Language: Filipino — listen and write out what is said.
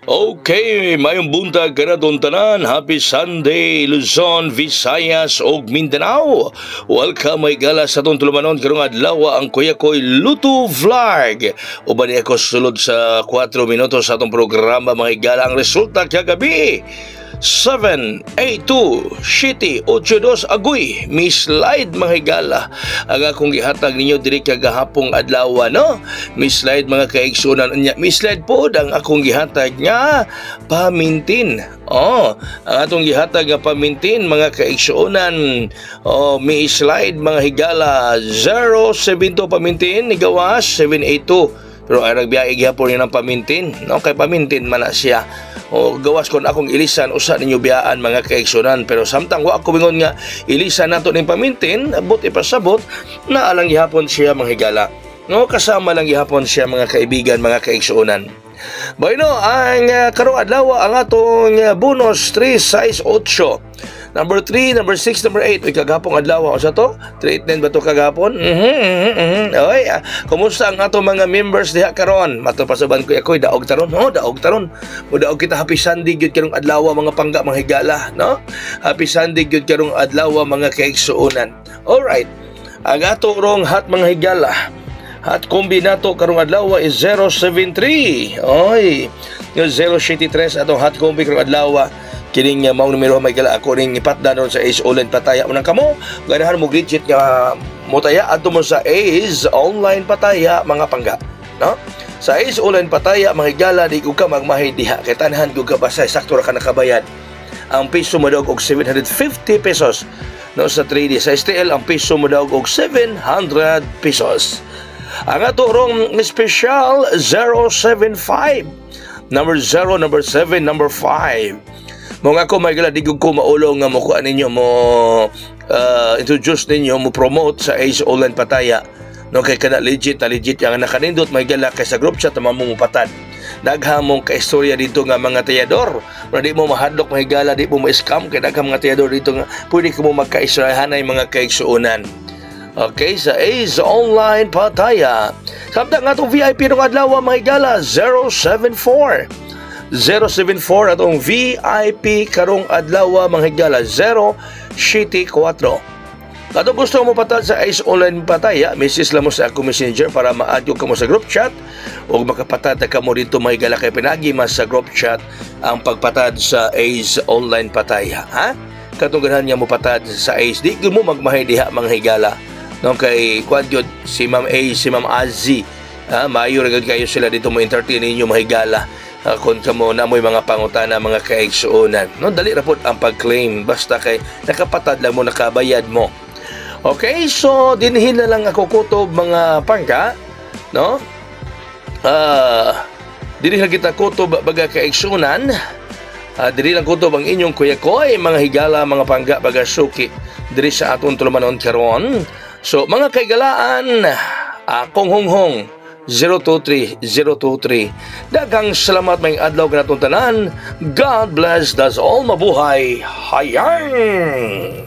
Okay, mayong buntag kanatong tanan. Happy Sunday, Luzon, Visayas ug Mindanao. Welcome may gala sa atong tulumanon karong adlaw ang Kuya Koy Luto Vlog. Uban ako sulod sa 4 minutos sa atong programa mga gala ang resulta kagabi. 782 City 82 Agoy mislide mga higala ang akong gihatag ninyo diri kagahapong adlaw no mislide mga kaigsunan nya mislide po ang akong gihatag nga pamintin ang atong gihatag nga pamintin mga kaigsunan mislide mga higala 072 pamintin ni gawas 782 pero ay nagbiyahe gihapon niya ng pamintin no kay pamintin man na siya gawas kon akong ilisan usa ninyo biyaan mga kaigsunan pero samtang wa ako bingon nga ilisan nato ning pamintin buti pasabot na alang gihapon siya mga higala no kasama lang gihapon siya mga kaibigan mga kaigsunan. Bueno, ang karong adlaw ang atong bonus 3 size 8 Number 3, number 6, number 8. Uy, kagapong adlaw ako sa to. 389 ba to kagapon? Oy, kumusta ang ato mga members diha karon? Matupasaban ko ako'y daog taron. Daog taron. Daog kita happy Sunday gyud karong adlaw mga pangga mga higala, no? Happy Sunday gyud karong adlaw mga kaigsuonan. Alright. Ang ato rong hot mga higala. Hot kombinato karong adlaw is 073. Oy, yung 073 atong hot kombi karong adlaw. Kining maong numero may gala ako ring ipatda doon sa Ace Online Pataya mo nang kamo ganahan mo legit nga motaya adto mo sa Ace Online Pataya mga pangga no sa Ace Online Pataya mga gala di ko ka magmahay diha kay tanahan ko ka basta sakto ra ka nakabayad ang piso mo daw og 750 pesos no sa 3D sa STL ang piso mo daw og 700 pesos ang ato rong special 075 number 0 number 7 number 5 mga ako may gala digog ko maulong nga mo kuha ninyo mo introduce ninyo mo promote sa Ace Online Pataya no kay kana legit ang nakanindot may gala kay sa group chat mo patad naghamong ka istorya dito nga mga tayador pero di mo mahadlok mga gala di mo ma-scam kay daghang mga tayador dito nga pwede ko mo magkaistoryahanay mga kaigsuonan. Okay, sa Ace Online Pataya samtang nga itong VIP ng adlaw mga gala 074 atong VIP karong adlaw mga higala 074. Kato gusto mo patad sa Ace Online Pataya, message lang mo sa ako messenger para ma-add ka mo sa group chat o makapatad ka mo dito mga higala kay pinagi mas sa group chat ang pagpatad sa Ace Online Pataya. Ha? Katong ganahan niya mo patad sa Ace, di mo magmahay diha mga higala. No kay kwadyo si Ma'am A, si Ma'am Azzy, maayo ragad kayo sila dito mo entertain ninyo mga higala. Kung kamo na mo'y mga pangutana mga kaigsuonan no dali ra pud ang pag-claim basta kay nakapatad lang mo nakabayad mo. Okay, so dinhin na lang ako kutob mga pangga no dili lang kita kutob baga kaigsuonan dili lang kutob ang inyong Kuya Koy mga higala mga pangga baga suki diri sa aton tulumanon karon. So mga kaigalaan akong honghong 023. Daghang salamat may adlaw kanatong tanan. God bless us all. Mabuhay. Hayang!